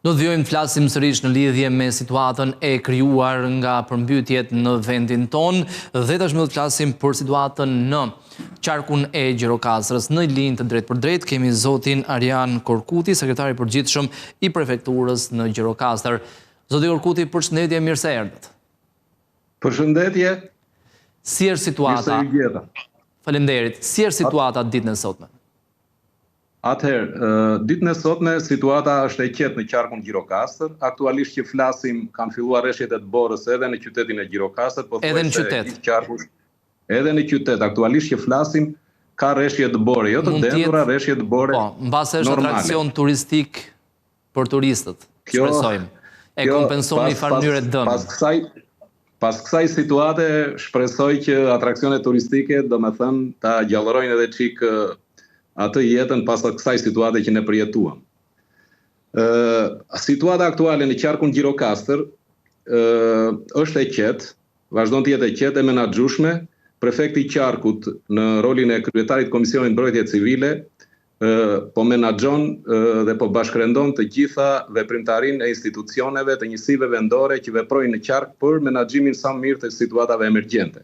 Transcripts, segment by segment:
Do të vjojmë flasim sërish në lidhje me situatën e krijuar nga përmbytjet në vendin ton dhe tashmë do të flasim për situatën në qarkun e Gjirokastrës. Në linjë të drejt për drejt kemi zotin Arjan Korkuti, sekretari përgjithshëm i prefekturës në Gjirokastër. Zoti Korkuti, përshëndetje, mirë se erdhët. Përshëndetje. Si është situata? Faleminderit. Si është situata ditën e sotme? Atëherë, ditën e sotme situata është e qetë në qarkun Gjirokastër. Aktualisht që flasim, kanë filluar rreshjet e të borës edhe në qytetin e Gjirokastër, edhe në qytet. Edhe në qytet. Aktualisht që flasim, ka rreshje të bore, jo të dendura, rreshje të bore normale. Mbase është atrakcion turistik për turistët, shpresojmë. E kompenson një farë mënyrë dëmin. Pas kësaj situate, shpresoj që atraksionet turistike, do me thënë, ta gjallërojnë edhe çik atë jetën pas kësaj situate që ne përjetuam. Situata aktuale në qarkun Gjirokastër është e qetë, vazhdon të jetë e qetë e menaxhueshme. Prefekti i qarkut në rolin e kryetarit Komisionit Mbrojtje Civile po menaxhon dhe po bashkërendon të gjitha veprimtarinë e institucioneve të njësive vendore që veprojnë në qark për menaxhimin sa më mirë të situatave emergjente.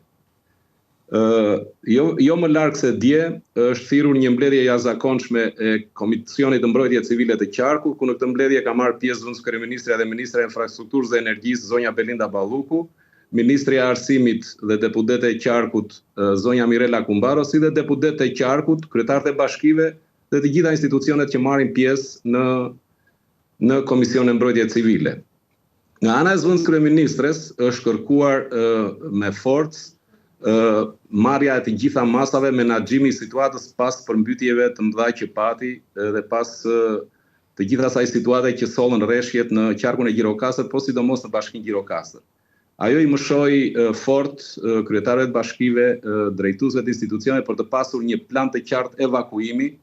Jo më larg se dje është thirrur një mbledhje jashtëzakonshme e Komisionit të Mbrojtje Civile të qarkut, ku në këtë mbledhje ka marrë pjesë zëvendëskryeministrja dhe ministra e infrastrukturës dhe energjisë zonja Belinda Balluku, ministri i arsimit dhe deputete e qarkut zonja Mirela Kumbarosi dhe deputete e qarkut, kryetarët e bashkive dhe të gjitha institucionet që marrin pjesë në Komisionin e Mbrojtje Civile. Nga ana e zëvendëskryeministres është kërkuar me forcë marrja e të gjitha masave, menaxhimi i situatës pas përmbytjeve të mëdha që pati dhe pas të gjitha asaj situate që sollën rreshjet në qarkun e Gjirokastër, po sidomos në bashkinë Gjirokastër. Ajo i mëshoi fort kryetarëve të bashkive, drejtuesve të institucioneve për të pasur një plan të qartë evakuimi,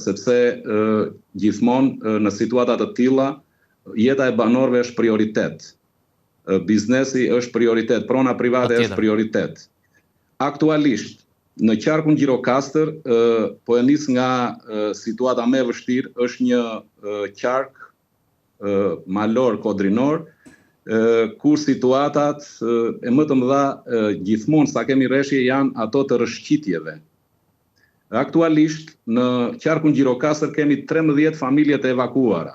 sepse gjithmonë në situata të tilla jeta e banorëve është prioritet. Biznesi është prioritet, prona private është prioritet. Aktualisht, në qarkun Gjirokastër, po e nis nga situata më e vështirë, është një qark malor kodrinor, kur situatat e më të mëdha gjithmonë sa kemi rreshje janë ato të rrëshqitjeve. Aktualisht, në qarkun Gjirokastër kemi 13 familje të evakuara.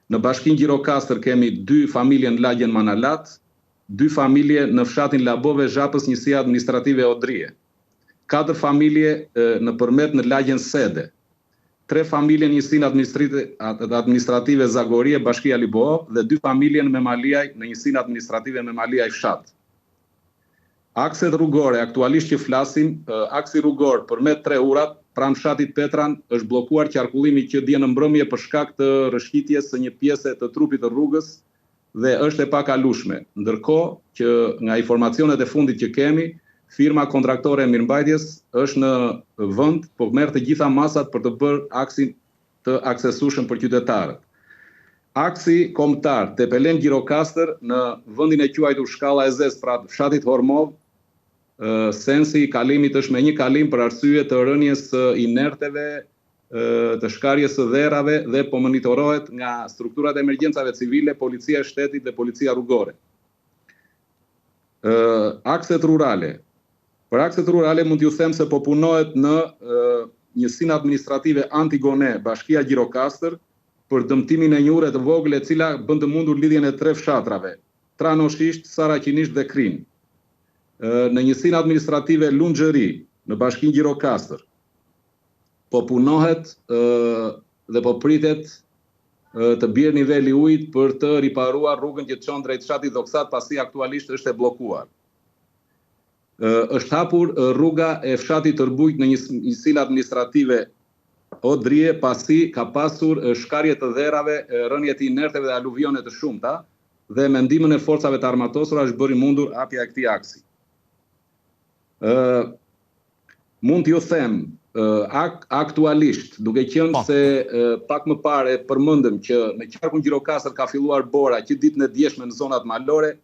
Në bashkinë Gjirokastër kemi 2 familje në lagjen Manalat, 2 familje në fshatin Labove, Zhapës, njësia administrative Odrije, 4 familje në përmet në lagjen Sede, 3 familje në njësinë administrative Zagorie, bashkia Liboa, dhe 2 familje në Memaliaj, në njësinë administrative Memaliaj Fshat. Akset rrugore, aktualisht që flasim, aksi rrugor përmet 3 urat, pranë fshatit Petran është bllokuar qarkullimi që dje në mbrëmje për shkak të rrëshqitjes së një pjese të trupit të rrugës dhe është e pakalueshme. Ndërkohë që nga informacionet e fundit që kemi, firma kontraktore e mirëmbajtjes është në vend, po merr të gjitha masat për të bërë aksin të aksesueshëm për qytetarët. Aksi kombëtar Tepelen Gjirokastër në vendin e quajtur Shkalla e Zez, pra fshatit Hormov, sensi i kalimit është me një kalim për arsye të rënies së inerteve, të shkarjes së dherrave dhe po monitorohet nga strukturat e emergjencave civile, policia e shtetit dhe policia rrugore. Akset rurale. Për akset rurale mund t'ju them se po punohet në njësinë administrative Antigone, bashkia Gjirokastër, për dëmtimin e një ure të vogël e cila bën të mundur lidhjen e 3 fshatrave, Tranoshisht, Saraqinisht dhe Krin. Në njësinë administrative Lunxhëri, në bashkinë Gjirokastër, po punohet dhe po pritet të bjerë niveli i ujit për të riparuar rrugën që çon drejt fshatit Doksat, pasi aktualisht është e bllokuar. Është hapur rruga e fshatit Tërbujt në njësinë administrative Odrije, pasi ka pasur shkarje të dherrave, rënje të inerteve dhe aluvione të shumta, dhe me ndihmën e forcave të armatosura është bërë mundur hapja e këtij aksi. Mund t'ju them aktualisht, duke qenë se pak më parë përmendëm që në qarkun Gjirokastër ka filluar bora që ditën e djeshme në zonat malore,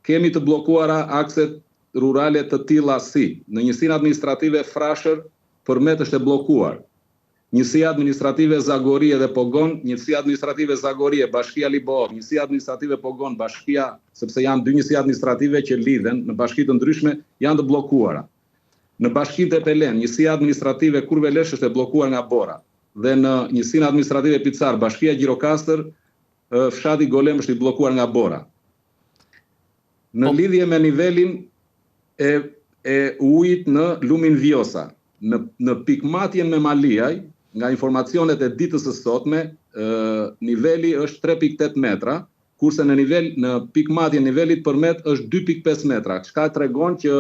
kemi të bllokuara akset rurale të tilla si në njësinë administrative Frashër, përmet është e bllokuar. Njësia administrative Zagorie dhe Pogon, njësia administrative Zagorie, Bashkia Libohov, njësia administrative Pogon, Bashkia, sepse janë dy njësia administrative që lidhen në bashki të ndryshme, janë të bllokuara. Në bashkitë e Pelen, njësia administrative Kurvelesh është e bllokuar nga Bora. Dhe në njësinë administrative Picar, Bashkia Gjirokastër, fshati Golem është i bllokuar nga Bora. Në lidhje me nivelin e ujit në lumin Vjosa, në pikmatjen me Maliaj, nga informacionet e ditës së sotme, niveli është 3.8 metra, kurse në pikmatjen nivelit përmet është 2.5 metra, çka tregon që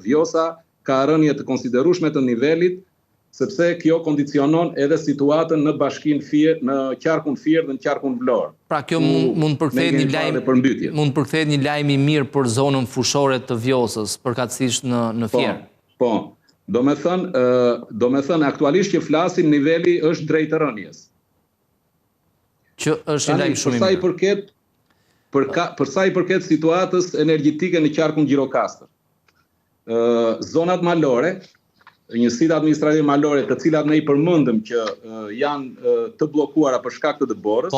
Vjosa ka rënje të konsiderueshme të nivelit, sepse kjo kondicionon edhe situatën në bashkinë Fier, në qarkun Fier dhe në qarkun Vlorë. Pra kjo mund përkthehet një lajm i mirë për zonën fushore të Vjosës, përkatësisht në Fier. Po. Do me thënë, aktualisht që flasim, niveli është drejt rënjes. Që është një lajm shumë i mirë. Për sa i përket situatës energjetike në qarkun Gjirokastër. Zonat malore, njësitë administrative malore, të cilat ne i përmendëm që janë të bllokuara për shkak të dëborës,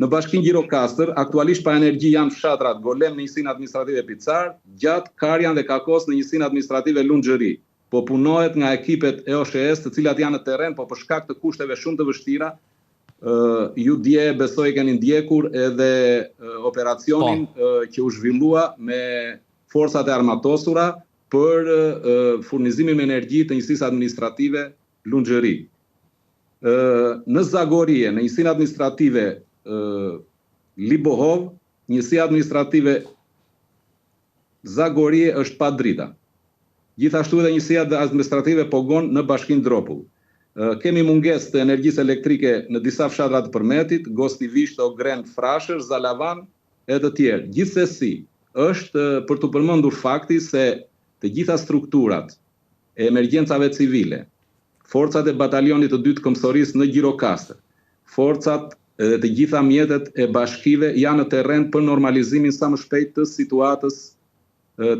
në bashkinë Gjirokastër, aktualisht pa energji janë fshatrat Golem në njësinë administrative Picar, Gjat, Karjan dhe Kakos në njësinë administrative Lungëri. Po punohet nga ekipet e OSHS të cilat janë në terren, po për shkak të kushteve shumë të vështira, ju dje besoj keni ndjekur edhe operacionin që u zhvillua me forcat e armatosura për furnizimin me energji të njësisë administrative Lungëri. Në Zagorie, në njësinë administrative Libohov, njësia administrative Zagorie është pa drita. Gjithashtu edhe njësia administrative Pogon në bashkinë Dropull. Kemi mungesë të energjisë elektrike në disa fshatra të përmetit, Gostivisht, Ogren, Frashër, Zalavan e të tjerë. Gjithsesi, është për të përmendur fakti se të gjitha strukturat e emergjencave civile, forcat e batalionit të dytë këmbësorisë në Gjirokastër, forcat dhe të gjitha mjetet e bashkive janë në terren për normalizimin sa më shpejt të situatës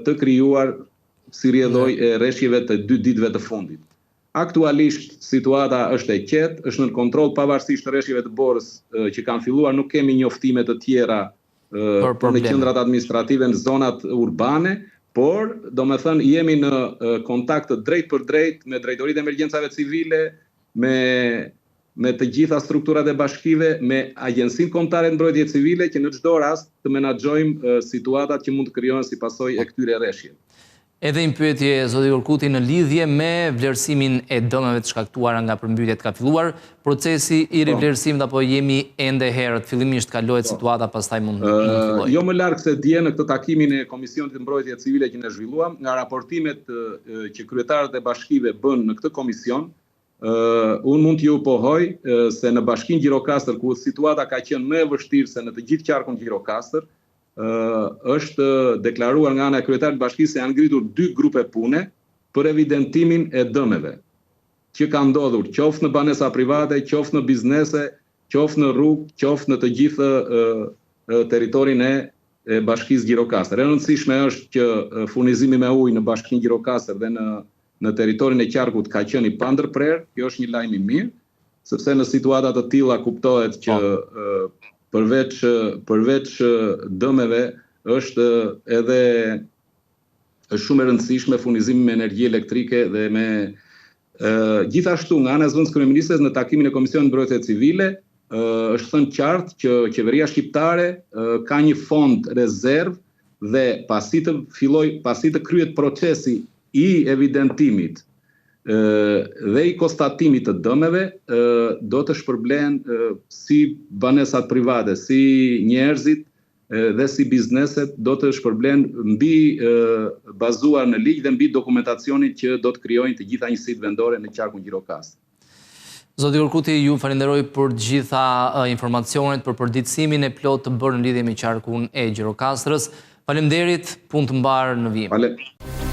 të krijuar si rrjedhoj e rreshjeve të 2 ditëve të fundit. Aktualisht situata është e qetë, është në kontroll pavarësisht të rreshjeve të Borës që kanë filluar, nuk kemi njoftime të tjera në qendrat administrative në zonat urbane, por domethënë jemi në kontakt drejt për drejt me drejtoritë e emergjencave civile, me të gjitha strukturat e bashkive, me Agjencinë Kombëtare të Mbrojtjes Civile që në çdo rast të menaxhojmë situatat që mund të krijohen si pasojë e këtyre rreshjeve. Edhe një pyetje, zoti Korkuti, në lidhje me vlerësimin e dëmeve të shkaktuara nga përmbytjet ka filluar procesi i rivlerësimit apo jemi ende herët, fillimisht kalohet situata, pastaj mund të fillojë? Jo më larg se dje në këtë takimin e Komisionit të Mbrojtjes Civile që ne zhvilluam, nga raportimet që kryetarët e bashkive bën në këtë komision, unë mund t'ju pohoj se në bashkinë Gjirokastër, ku situata ka qenë më e vështirë se në të gjithë qarkun Gjirokastër, është deklaruar nga ana e kryetarit të bashkisë se janë ngritur 2 grupe pune për evidentimin e dëmeve që kanë ndodhur qoftë në banesa private, qoftë në biznese, qoftë në rrugë, qoftë në të gjithë territorin e bashkisë Gjirokastër. E rëndësishme është që furnizimi me ujë në bashkinë Gjirokastër dhe në territorin e qarkut ka qenë i pandërprer. Kjo është një lajm i mirë, sepse në situata të tilla kuptohet që përveç dëmeve është edhe shumë e rëndësishme furnizimi me energji elektrike dhe me gjithashtu nga ana e zëvendës kryeministres në takimin e Komisionit Mbrojtje Civile është thënë qartë që qeveria shqiptare ka një fond rezervë dhe pasi të kryhet procesi i evidentimit dhe i konstatimit të dëmeve, do të shpërblehen si banesat private, si njerëzit dhe si bizneset, do të shpërblehen mbi bazuar në ligj dhe mbi dokumentacionin që do të krijojnë të gjitha njësitë vendore në qarkun Gjirokastër. Zoti Korkuti, ju falenderoj për gjitha informacionet, për përditësimin e plot të bërë në lidhje me qarkun e Gjirokastrës. Faleminderit, punë të mbarë në vijim.